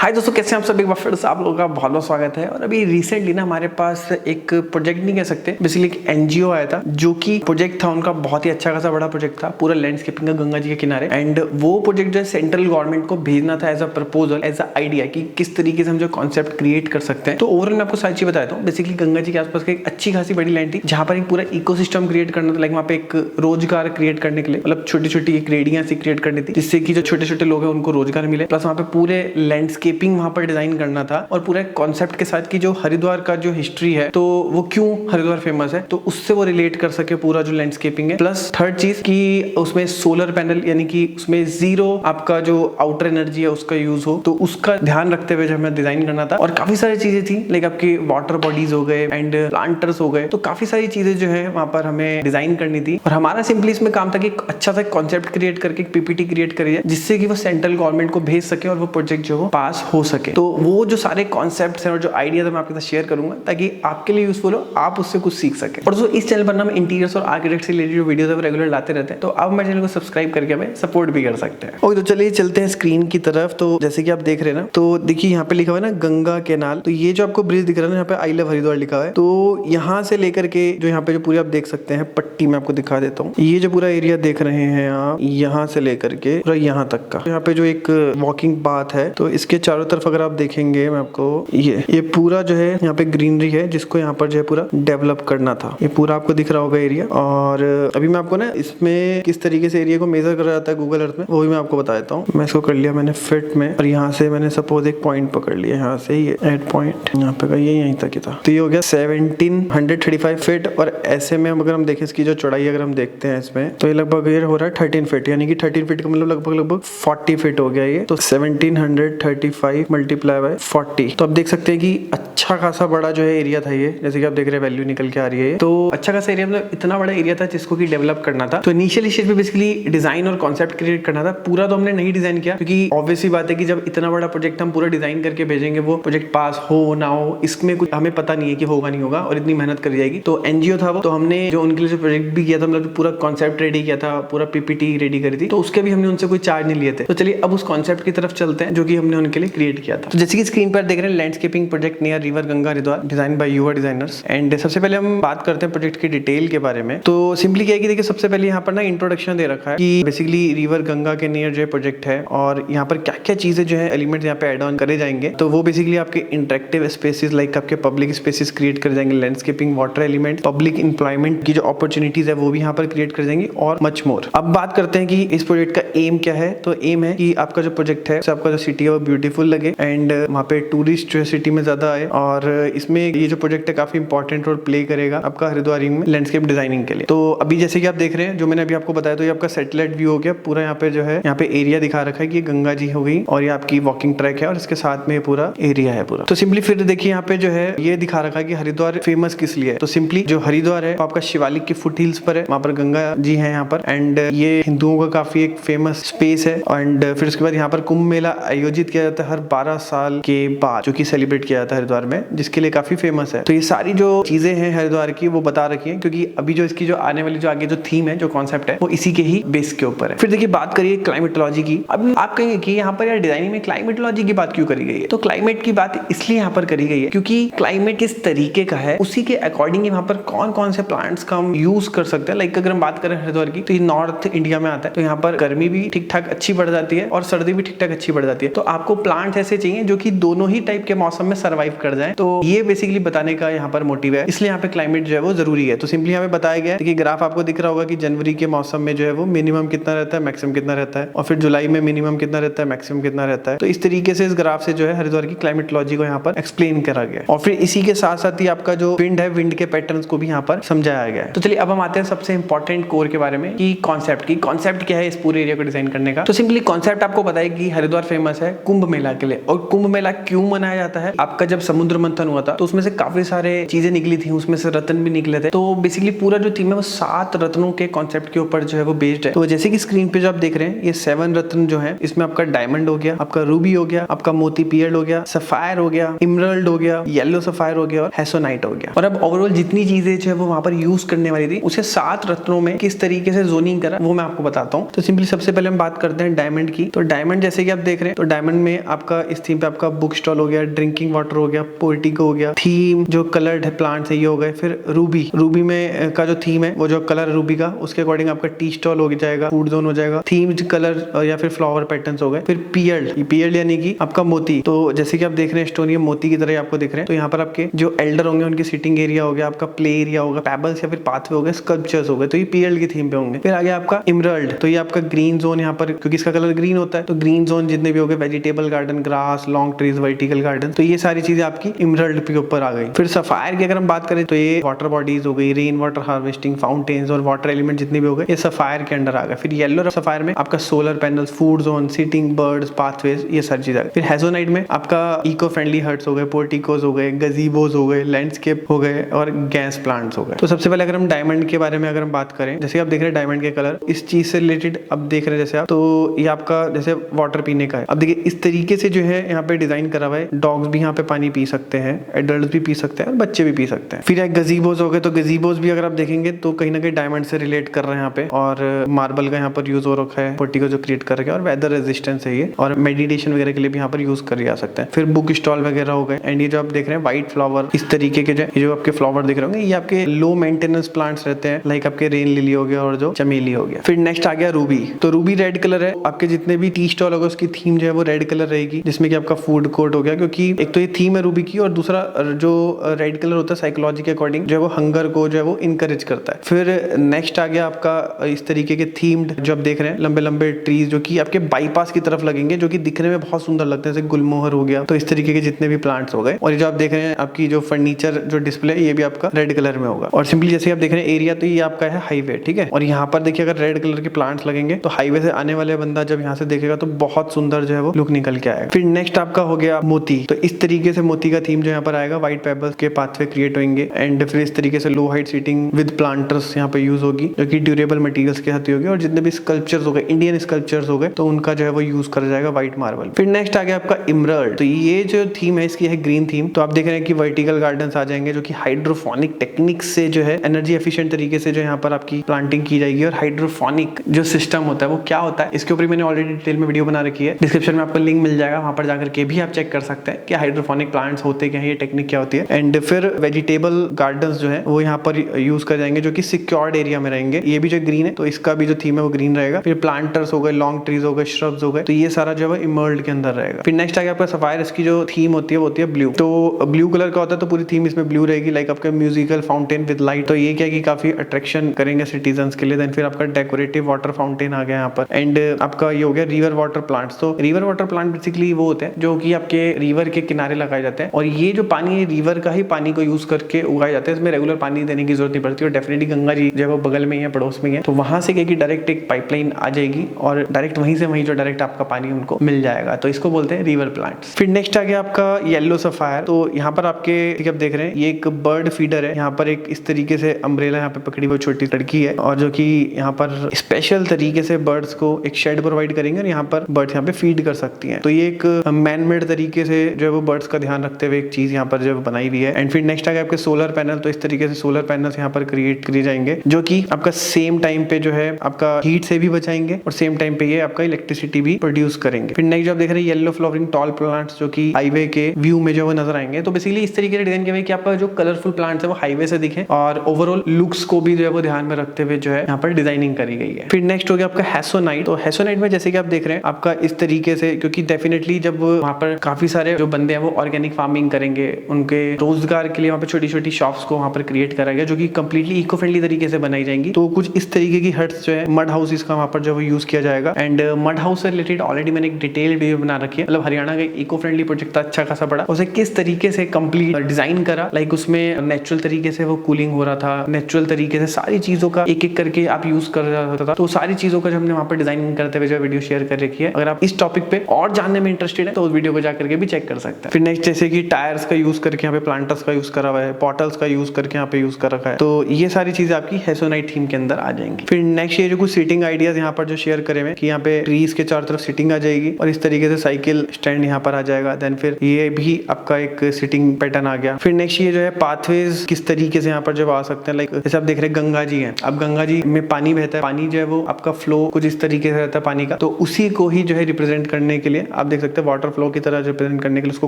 हाय दोस्तों, कैसे हैं आप सब। एक बार फिर से आप लोगों का बहुत बहुत स्वागत है। और अभी रिसेंटली ना हमारे पास एक प्रोजेक्ट नहीं कह सकते, बेसिकली एक एनजीओ आया था जो कि प्रोजेक्ट था उनका, बहुत ही अच्छा खासा बड़ा प्रोजेक्ट था, पूरा लैंडस्केपिंग का गंगा जी के किनारे। एंड वो प्रोजेक्ट जो है सेंट्रल गवर्नमेंट को भेजना था as a proposal, as a idea कि किस तरीके से हम जो कॉन्सेप्ट क्रिएट कर सकते हैं। तो ओवरऑल मैं आपको सारी चीज बताता हूँ। बेसिकली गंगा जी के आसपास की एक अच्छी खासी बड़ी लैंड थी जहाँ पर एक पूरा इकोसिस्टम क्रिएट करना था। लाइक वहाँ पे एक रोजगार क्रिएट करने के लिए, मतलब छोटी छोटी एक रेडियां सी क्रिएट करनी थी जिससे कि जो छोटे छोटे लोग हैं उनको रोजगार मिले। प्लस वहाँ पे पूरे लैंडस्केपिंग वहाँ पर डिजाइन करना था और पूरा कॉन्सेप्ट के साथ कि जो हरिद्वार का जो हिस्ट्री है, तो वो क्यों हरिद्वार फेमस है, तो उससे वो रिलेट कर सके पूरा जो लैंडस्केपिंग है। प्लस थर्ड चीज कि उसमें सोलर पैनल, यानी कि उसमें जीरो आपका जो आउटर एनर्जी है उसका यूज हो, तो उसका ध्यान रखते हुए जो हमें डिजाइन करना था। और काफी सारी चीजें थी, लाइक आपके वाटर बॉडीज हो गए एंड प्लांटर्स हो गए, तो काफी सारी चीजें जो है वहां पर हमें डिजाइन करनी थी। और हमारा सिंपली इसमें काम था कि एक अच्छा सा कॉन्सेप्ट क्रिएट करके एक पीपीटी क्रिएट करिए जिससे कि वो सेंट्रल गवर्नमेंट को भेज सके और वो प्रोजेक्ट जो पास हो सके। तो वो जो सारे कॉन्सेप्ट्स हैं और जो आइडिया मैं आपके साथ शेयर करूंगा ताकि आपके लिए यूजफुल हो, आप उससे कुछ सीख सके। और दोस्तों इस चैनल पर ना मैं इंटीरियर्स और आर्किटेक्ट से रिलेटेड जो वीडियोस है वो रेगुलर लाते रहते हैं, तो आप मेरे चैनल को सब्सक्राइब करके हमें सपोर्ट भी कर सकते हैं। ओके, तो चलिए चलते हैं स्क्रीन की तरफ। तो जैसे कि आप देख रहे हैं ना, तो देखिए यहाँ पे लिखा हुआ है ना गंगा कैनाल। तो ये जो आपको ब्रिज दिख रहा है ना, यहाँ पे आई लव हरिद्वार लिखा है। तो यहाँ से लेकर के जो यहाँ पे जो पूरी आप देख सकते हैं पट्टी में आपको दिखा देता हूँ, ये जो पूरा एरिया देख रहे हैं आप, यहाँ से लेकर के पूरा यहाँ तक का, यहाँ पे जो एक वॉकिंग पाथ है, तो इसके चारों तरफ अगर आप देखेंगे मैं आपको, ये पूरा जो है यहाँ पे ग्रीनरी है जिसको यहाँ पर जो है पूरा डेवलप करना था। ये पूरा आपको दिख रहा होगा एरिया। और अभी मैं आपको ना इसमें किस तरीके से एरिया को मेजर करा जाता है गूगल अर्थ में, वो भी मैं आपको बता देता हूँ। मैं इसको कर लिया मैंने फिट में, और यहाँ से मैंने सपोज एक पॉइंट पकड़ लिया, यहाँ से ये एड पॉइंट यहाँ पे का, ये यहीं तक ही था। तो ये हो गया 1735 फीट। और ऐसे में अगर हम देखें इसकी जो चौड़ाई अगर हम देखते हैं इसमें, तो ये लगभग ये हो रहा है 13 फीट, यानी कि 13 फीट का मतलब लगभग 40 फीट हो गया ये। तो 1735 मल्टीप्लाई बाय 40, तो आप देख सकते हैं कि अच्छा खासा बड़ा जो है एरिया था ये। जैसे कि आप देख रहे हैं वैल्यू निकल के आ रही है, तो अच्छा खासा एरिया, मतलब इतना बड़ा एरिया था जिसको कि डेवलप करना था। तो इनिशियल स्टेज पे बेसिकली डिजाइन और कॉन्सेप्ट क्रिएट करना था। पूरा तो हमने नहीं डिजाइन किया क्योंकि ऑब्वियस सी बात है कि जब इतना बड़ा प्रोजेक्ट हम पूरा डिजाइन करके भेजेंगे, वो प्रोजेक्ट पास हो ना हो इसमें कुछ हमें पता नहीं है कि होगा नहीं होगा, और इतनी मेहनत करी जाएगी। तो एनजीओ था वो, तो हमने जो उनके लिए प्रोजेक्ट भी किया था, मतलब पूरा कॉन्सेप्ट रेडी किया था, पूरा पीपीटी रेडी करी थी, तो उसके भी हमने उनसे कोई चार्ज नहीं लिए थे। तो चलिए अब उस कॉन्सेप्ट की तरफ चलते हैं जो कि हमने उनके लिए क्रिएट किया था। तो जैसे कि स्क्रीन पर देख रहे हैं, landscaping project near river Ganga Haridwar, design by युवा डिजाइनर्स। एंड सबसे पहले हम बात करते हैं प्रोजेक्ट की डिटेल के बारे में। तो सिंपली क्या है कि देखिए सबसे पहले यहाँ पर ना इंट्रोडक्शन दे रखा है कि बेसिकली रिवर गंगा के नियर जो प्रोजेक्ट है और यहाँ पर क्या क्या चीजें जो है एलिमेंट्स यहाँ पे ऐड ऑन करे जाएंगे। तो वो बेसिकली आपके इंटरेक्टिव स्पेसेस, लाइक आपके पब्लिक स्पेसेस क्रिएट कर जाएंगे, landscaping, water element, public employment की जो अपॉर्चुनिटीज है वो भी यहाँ पर क्रिएट कर जाएंगे, और मच मोर। अब बात करते हैं कि इस प्रोजेक्ट का एम क्या है। तो एम है कि आपका जो प्रोजेक्ट है, आपका जो सिटी है वो ब्यूटीफुल लगे एंड वहाँ पे टूरिस्ट जो है सिटी में ज्यादा आए। और इसमें ये जो प्रोजेक्ट है काफी इंपॉर्टेंट रोल प्ले करेगा आपका हरिद्वार में लैंडस्केप डिजाइनिंग के लिए। तो अभी जैसे कि आप देख रहे हैं, जो मैंने अभी आपको बताया, तो ये आपका सैटेलाइट व्यू हो गया पूरा। यहाँ पे जो है यहाँ पे एरिया दिखा रखा है कि गंगा जी हो गई, और ये आपकी वॉकिंग ट्रैक है, और इसके साथ में पूरा एरिया है पूरा। तो सिंपली फिर देखिए यहाँ पे जो है ये दिखा रखा है कि हरिद्वार फेमस किस लिए है। तो सिंपली जो हरिद्वार है आपका शिवालिक के फुट हिल्स पर है, वहाँ पर गंगा जी है यहाँ पर। एंड ये हिंदुओं का काफी एक फेमस स्पेस है। एंड फिर उसके बाद यहाँ पर कुंभ मेला आयोजित किया जाता है हर 12 साल के बाद, जो कि सेलिब्रेट किया जाता है हरिद्वार में, जिसके लिए काफी फेमस है। तो ये सारी जो चीजें हैं हरिद्वार की वो बता रखी है, क्योंकि अभी जो इसकी जो आने वाली जो आगे जो थीम है, जो कॉन्सेप्ट है, वो इसी के ही बेस के ऊपर है। फिर देखिए बात करिए क्लाइमेटोलॉजी की। अब आप कहेंगे कि यहाँ पर यार डिजाइनिंग में क्लाइमेटोलॉजी की बात क्यों करी गई है। तो क्लाइमेट की बात इसलिए यहाँ पर करी गई है क्योंकि क्लाइमेट किस तरीके का है उसी के अकॉर्डिंग यहाँ पर कौन कौन से प्लांट्स का हम यूज कर सकते हैं। लाइक अगर हम बात करें हरिद्वार की, तो ये नॉर्थ इंडिया में आता है, तो यहाँ पर गर्मी भी ठीक ठाक अच्छी बढ़ जाती है और सर्दी भी ठीक ठाक अच्छी बढ़ जाती है। तो आपको प्लांट्स ऐसे चाहिए जो कि दोनों ही टाइप के मौसम में सर्वाइव कर जाए। तो ये बेसिकली बताने का यहाँ पर मोटिव है, इसलिए यहाँ पे क्लाइमेट जो है वो जरूरी है। तो सिंपली यहाँ पे बताया गया है कि ग्राफ आपको दिख रहा होगा कि जनवरी के मौसम में जो है वो मिनिमम कितना रहता है, मैक्सिमम कितना रहता है, और फिर जुलाई में मिनिमम कितना रहता है, मैक्सिमम कितना रहता है। तो इस तरीके से इस ग्राफ से जो है हरिद्वार की क्लाइमेटोलॉजी को यहाँ पर एक्सप्लेन करा गया। और फिर इसी के साथ साथ ही आपका जो विंड है, विंड के पैटर्न्स को भी यहाँ पर समझाया गया है। तो चलिए अब हम आते हैं सबसे इंपॉर्टेंट कोर के बारे में कि कॉन्सेप्ट की। कॉन्सेप्ट क्या है इस पूरे एरिया को डिजाइन करने का। तो सिंपली कॉन्सेप्ट आपको पता है कि हरिद्वार फेमस है कुंभ मेला के लिए। और कुंभ मेला क्यों मनाया जाता है, आपका जब समुद्र मंथन हुआ था तो उसमें से काफी सारे चीजें निकली थी, उसमें से रत्न भी निकले थे। तो बेसिकली पूरा जो थीम है वो 7 रत्नों के कॉन्सेप्ट के ऊपर जो है वो बेस्ड है। तो जैसे कि स्क्रीन पे जो आप देख रहे हैं, ये 7 रत्न जो है, इसमें आपका डायमंड हो गया, आपका रूबी हो गया, आपका मोती पियर्ड हो गया, सफायर हो गया, इमरल्ड हो गया, येलो सफायर हो गया और हेसोनाइट हो गया। और अब ओवरऑल जितनी चीजें जो है वो वहां पर यूज करने वाली थी, उसे 7 रत्नों में किस तरीके से जोनिंग करा वो मैं आपको बताता हूँ। तो सिंपली सबसे पहले हम बात करते हैं डायमंड की। तो डायमंड जैसे कि आप देख रहे हैं, तो डायमंड में आपका इस थीम पे आपका बुक स्टॉल हो गया, ड्रिंकिंग वाटर हो गया, पोर्टिको हो गया, थीम जो कलर्ड प्लांट्स है ये हो गए। फिर रूबी में का जो थीम है वो जो कलर रूबी का उसके अकॉर्डिंग आपका टी स्टॉल हो जाएगा, फूड जोन हो जाएगा, थीम्ड कलर या फिर फ्लावर पैटर्न्स हो गए। फिर पीएल्ड यानी कि आपका मोती, तो जैसे कि आप देख रहे हैं स्टोन ये मोती की तरह आपको दिख रहे हैं। तो यहाँ पर आपके जो एल्डर होंगे उनकी सिटिंग एरिया हो गया, आपका प्ले एरिया होगा, पेबल्स या फिर पाथवे हो गए, स्कल्पचर्स हो गए, तो ये पीएल्ड की थीम पे होंगे। फिर आगे आपका इमरल्ड, तो ये आपका ग्रीन जोन, यहाँ पर क्योंकि इसका कलर ग्रीन होता है तो ग्रीन जोन जितने भी हो गए, vegetable garden, grass, long trees, vertical garden, तो ये सारी चीजें आपकी इमरल्ड के ऊपर आ गई। फिर सफायर की अगर हम बात करें तो ये वाटर बॉडीज हो गई, रेन वाटर हार्वेस्टिंग, फाउंटेन्स और वाटर एलिमेंट जितने भी हो गए ये सफायर के अंडर आ गए। फिर येलो सफायर में आपका solar panels, food zone, seating, birds, pathways, ये सारी चीजें आ गई। फिर हेजोनाइट में आपका इको फ्रेंडली हट्स हो गए, पोर्टिकोज हो गए, गजीबोज हो गए, लैंडस्केप हो गए और गैस प्लांट्स हो गए। तो सबसे पहले अगर हम डायमंड के बारे में अगर हम बात करें, जैसे आप देख रहे हैं डायमंड के कलर इस चीज से रिलेटेड अब देख रहे हैं जैसे आप, तो ये आपका जैसे वाटर पीने का है। अब देखिए इस तरीके से जो है यहाँ पे डिजाइन करा हुआ है, डॉग्स भी यहाँ पे पानी पी सकते हैं, एडल्ट भी पी सकते हैं और बच्चे भी पी सकते हैं। फिर एक गजीबोज हो गए, तो गजीबोज भी अगर आप देखेंगे तो कहीं ना कहीं डायमंड से रिलेट कर रहे हैं यहाँ पे, और मार्बल का यहाँ पर यूज हो रखा है, पोर्टिको जो क्रिएट कर रखा है, और वेदर रेजिस्टेंस है ये, और मेडिटेशन वगैरह के लिए भी यहाँ पर यूज कर जा सकते हैं। फिर बुक स्टॉल वगैरह हो गए, एंड ये जो आप देख रहे हैं व्हाइट फ्लावर, इस तरीके के जो आपके फ्लावर दिख रहे होंगे ये आपके लो मेंटेनेंस प्लांट्स रहते हैं, लाइक आपके रेन लिली हो गया और जो चमेली हो गया। फिर नेक्स्ट आ गया रूबी, तो रूबी रेड कलर है, आपके जितने भी टी स्टॉल होगा उसकी थीम जो है वो रेड कलर रहेगी, जिसमें कि आपका फूड कोर्ट हो गया, क्योंकि एक तो ये थीम है रूबी की, और दूसरा जो रेड कलर होता है साइकोलॉजी के अकॉर्डिंग जो है वो हंगर को जो है वो इनकरेज करता है। फिर नेक्स्ट आ गया आपका इस तरीके के थीम्ड, जो आप देख रहे हैं लंबे लंबे ट्रीज जो कि आपके बाईपास की तरफ लगेंगे, जो कि दिखने में बहुत सुंदर लगते हैं, जैसे गुलमोहर हो गया, तो इस तरीके के जितने भी प्लांट्स हो गए। और ये जो आप देख रहे हैं आपकी जो फर्नीचर जो डिस्प्ले ये भी आपका रेड कलर में होगा। और सिंपली जैसे आप देख रहे हैं एरिया, तो ये आपका है हाईवे, ठीक है। और यहाँ पर देखिए अगर रेड कलर के प्लांट्स लगेंगे तो हाईवे से आने वाले बंदा जब यहाँ से देखेगा तो बहुत सुंदर जो है वो लुक निकल के आएगा। फिर नेक्स्ट आपका हो गया मोती, तो इस तरीके से मोती का थीम जो यहाँ पर आएगा, व्हाइट पेबल्स के पाथवे क्रिएट होंगे, एंड फिर इस तरीके से लो हाइट सीटिंग विद प्लांटर्स यहाँ पे यूज होगी, जो कि ड्यूरेबल मटेरियल्स के साथ होगी, और जितने भी स्कल्पचर्स हो गए, इंडियन स्कल्पचर्स हो गए, तो उनका जो है वो यूज करा जाएगा व्हाइट मार्बल। फिर नेक्स्ट आ गया आपका इमरल्ड, तो ये जो थीम है इसकी है ग्रीन थीम, तो आप देख रहे हैं कि वर्टिकल गार्डन्स आ जाएंगे, जो कि हाइड्रोफोनिक टेक्निक से जो है एनर्जी एफिशिएंट तरीके से जो यहाँ पर आपकी प्लांटिंग की जाएगी। और हाइड्रोफोनिक जो सिस्टम होता है वो क्या होता है, इसके ऊपर मैंने ऑलरेडी डिटेल में वीडियो बना रखी है, डिस्क्रिप्शन में आपको लिंक मिल जाएगा, वहां पर जाकर के भी आप चेक कर सकते हैं कि हाइड्रोफोनिक प्लांट्स होते क्या है, ये टेक्निक क्या होती है। एंड फिर वेजिटेबल गार्डन्स जो है वो यहाँ पर यूज कर जाएंगे, जो कि सिक्योर्ड एरिया में रहेंगे। ये भी जो ग्रीन है तो इसका भी जो थीम है वो ग्रीन रहेगा। फिर प्लांटर्स हो गए, लॉन्ग ट्रीज हो गए, श्रब्स हो गए, तो ये सारा जो है इमर्ल्ड के अंदर रहेगा। फिर नेक्स्ट आ गया आपका सफायर, इसकी जो थीम होती है वो होती है ब्लू, तो ब्लू कलर का होता है, तो पूरी थीम इसमें ब्लू रहेगी, लाइक आपका म्यूजिकल फाउंटेन विद लाइट, तो ये क्या कि काफी अट्रैक्शन करेंगे सिटीजन्स के लिए। देन फिर आपका डेकोरेटिव वाटर फाउंटेन आ गया यहाँ पर, एंड आपका ये हो गया रिवर वाटर प्लांट्स। तो रिवर वाटर प्लांट बेसिकली वो होते हैं जो कि आपके रिवर के किनारे लगाए जाते हैं, और ये जो पानी है रिवर का ही पानी को यूज करके उगाए जाते हैं, इसमें रेगुलर पानी देने की जरूरत नहीं पड़ती। और डेफिनेटली गंगा जी जो है बगल में ही है, पड़ोस में ही है, तो वहां से क्या कि डायरेक्ट एक पाइपलाइन आ जाएगी और डायरेक्ट वहीं से वहीं जो डायरेक्ट आपका पानी उनको मिल जाएगा, तो इसको बोलते हैं रिवर प्लांट्स। फिर नेक्स्ट आ गया आपका येलो सफायर, तो यहाँ पर आपके आप देख रहे हैं ये एक बर्ड फीडर है, यहाँ पर एक इस तरीके से अम्ब्रेला यहाँ पे पकड़ी हुई छोटी लड़की है, और जो कि यहाँ पर स्पेशल तरीके से बर्ड्स को एक शेड प्रोवाइड करेंगे और यहाँ पर बर्ड्स यहाँ पे फीड कर सकती हैं। तो ये एक मैन मेड तरीके से जो है वो बर्ड्स का ध्यान रखते हुए एक चीज यहाँ पर जो बनाई हुई है। एंड फिर नेक्स्ट आ गया आपके सोलर पैनल, तो इस तरीके से सोलर पैनल्स यहाँ पर क्रिएट किए जाएंगे, जो कि आपका सेम टाइम पे जो है आपका हीट से भी बचाएंगे और सेम टाइम पे ये आपका इलेक्ट्रिसिटी भी प्रोड्यूस करेंगे। फिर नेक्स्ट आप देख रहे हैं येलो फ्लावरिंग टॉल प्लांट्स, जो कि हाईवे के व्यू में जो वो नजर आएंगे। तो बेसिकली इस तरीके से डिजाइन किया हुआ है कि आपका जो कलरफुल प्लांट्स है वो हाईवे से दिखे और ओवरऑल लुक्स को भी जो है वो ध्यान में रखते हुए जो है यहाँ पर डिजाइनिंग करी गई है। फिर नेक्स्ट हो गया आपका हेसोनाइट, तो हेसोनाइट में जैसे कि आप देख रहे हैं आपका इस तरीके से, क्योंकि डेफिनेटली जब वहाँ पर काफी सारे जो बंदे हैं वो ऑर्गेनिक फार्मिंग करेंगे, उनके रोजगार के लिए वहाँ पर छोटी छोटी शॉप्स को वहाँ पर क्रिएट करा गया, जो कि कंप्लीटली इको फ्रेंडली तरीके से बनाई जाएंगी। तो कुछ इस तरीके की हट्स जो है, मड हाउसेस का वहाँ पर जो यूज किया जाएगा। एंड मड हाउस से रिलेटेड ऑलरेडी मैंने एक डिटेल वीडियो बना रखी है, मतलब हरियाणा का इको फ्रेंडली प्रोजेक्ट था, अच्छा खासा बड़ा, उसे किस तरीके से कंप्लीट डिजाइन करा, लाइक उसमें नेचुरल तरीके से वो कूलिंग हो रहा था, नेचुरल तरीके से सारी चीजों का एक एक करके आप यूज कर रहा था। तो सारी चीजों का जो हमने वहाँ पर डिजाइनिंग करते हुए जो वीडियो शेयर कर रखी है, अगर आप इस टॉपिक पे और जानने में इंटरेस्टेड है तो उस वीडियो को जाकर के भी चेक कर सकते हैं। फिर नेक्स्ट जैसे कि टायर्स का यूज करके यहाँ पे प्लांटर्स का यूज करा हुआ है, पॉटल्स का यूज करके यहाँ पे यूज कर रखा है, तो ये सारी चीजें आपकी हेसोनाइट थीम के अंदर आ जाएंगी। फिर नेक्स्ट ये जो कुछ सीटिंग आइडियाज यहाँ पर जो शेयर करे हुए कि यहाँ पे ट्रीज के चारों तरफ सीटिंग आ जाएगी और इस तरीके से साइकिल स्टैंड यहाँ पर आ जाएगा। देन फिर ये भी आपका एक सीटिंग पैटर्न आ गया। फिर नेक्स्ट ये जो है पाथवेज किस तरीके से यहाँ पर जब आ सकते हैं, लाइक जैसे आप देख रहे हैं गंगा जी है, अब गंगा जी में पानी बहता है, पानी जो है वो आपका फ्लो कुछ इस तरीके से रहता है पानी का, तो उसी को ही जो है रिप्रेजेंट करने के लिए आप देख सकते हैं वाटर फ्लो की तरह रिप्रेजेंट करने के लिए, उसको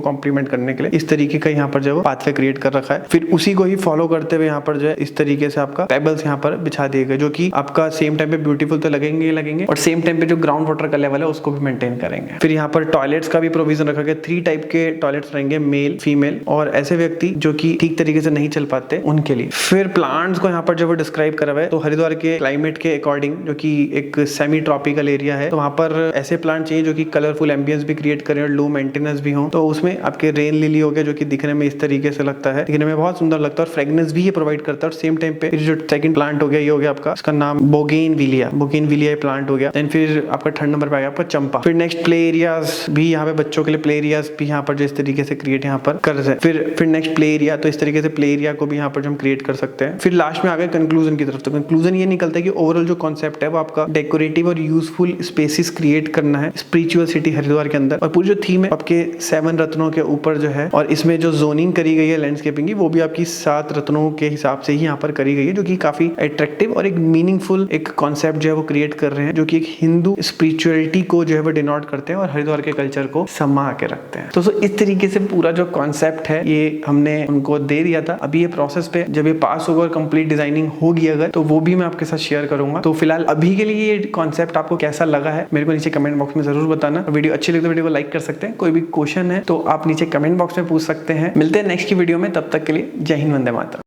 कॉम्प्लीमेंट करने के लिए इस तरीके का यहाँ पर जो है पाथवे क्रिएट कर रखा है। फिर उसी को ही फॉलो करते हुए यहाँ पर जो है इस तरीके से आपका पेबल्स यहाँ पर बिछा दिए गए, जो कि आपका सेम टाइम पे ब्यूटीफुल तो लगेंगे और सेम टाइम पे जो ग्राउंड वाटर का लेवल है उसको भी मेंटेन करेंगे। फिर यहाँ पर टॉयलेट्स का भी प्रोविजन रखा गया। 3 टाइप के टॉयलेट्स रहेंगे, मेल, फीमेल और ऐसे व्यक्ति जो कि ठीक तरीके से नहीं चल पाते उनके लिए। फिर प्लांट्स को यहाँ पर जो डिस्क्राइब करा हुआ है, तो हरिद्वार के क्लाइमेट के अकॉर्डिंग जो कि एक सेमी ट्रॉपिकल एरिया है, तो वहाँ पर ऐसे प्लांट चाहिए जो कि कलरफुल एम्बियंस भी क्रिएट करें और लो मेंटेनेंस भी हो। तो उसमें आपके रेन लिली हो गया, जो कि दिखने में इस तरीके से लगता है, दिखने में बहुत सुंदर लगता है और फ्रेग्रेंस भी ये प्रोवाइड करता है। और सेम टाइम पे जो सेकंड प्लांट हो गया, ये हो गया आपका, इसका नाम बोगेनविलिया प्लांट हो गया। देन फिर आपका थर्ड नंबर पे आ गया आपका चंपा। फिर नेक्स्ट प्ले एरियाज भी यहाँ पे बच्चों के लिए प्ले एरियाज भी यहाँ पर जो इस तरीके से क्रिएट यहाँ पर कर रहे हैं। फिर नेक्स्ट प्ले एरिया, तो इस तरीके से प्ले एरिया को भी यहाँ पर जो हम क्रिएट कर सकते हैं। फिर लास्ट में आ गए कंक्लूजन की तरफ। तो कंक्लूजन ये निकलता है कि ओवरऑल जो कॉन्सेप्ट है वो आपका डेकोरेटिव और यूजफुल स्पेसेस क्रिएट करना है स्पिरिचुअल सिटी हरिद्वार के अंदर। और पूरी जो थीम है आपके 7 रत्नों के ऊपर जो है, और इसमें जो जोनिंग करी गई है लैंडस्केपिंग की, वो भी आपकी 7 रत्नों के हिसाब से ही यहाँ पर करी गई है, जो कि काफी अट्रैक्टिव और एक मीनिंगफुल एक कॉन्सेप्ट जो है वो क्रिएट कर रहे हैं, जो कि एक हिंदू स्पिरिचुअलिटी को जो है वो डिनोट करते हैं और हरिद्वार के कल्चर को समा के रखते हैं। तो इस तरीके से पूरा जो कॉन्सेप्ट है ये हमने उनको दे दिया था। अभी ये प्रोसेस पे जब ये पास होगा और कंप्लीट डिजाइनिंग होगी अगर, तो वो भी मैं आपके साथ शेयर करूंगा। तो फिलहाल अभी के लिए ये कॉन्सेप्ट आपको कैसा लगा है मेरे को नीचे कमेंट बॉक्स में जरूर बताना। वीडियो अच्छी लगे तो वीडियो को लाइक कर सकते हैं। कोई भी क्वेश्चन है तो आप नीचे कमेंट बॉक्स में पूछ सकते हैं। मिलते हैं नेक्स्ट की वीडियो में, तब तक के लिए जय हिंद, वंदे मातरम।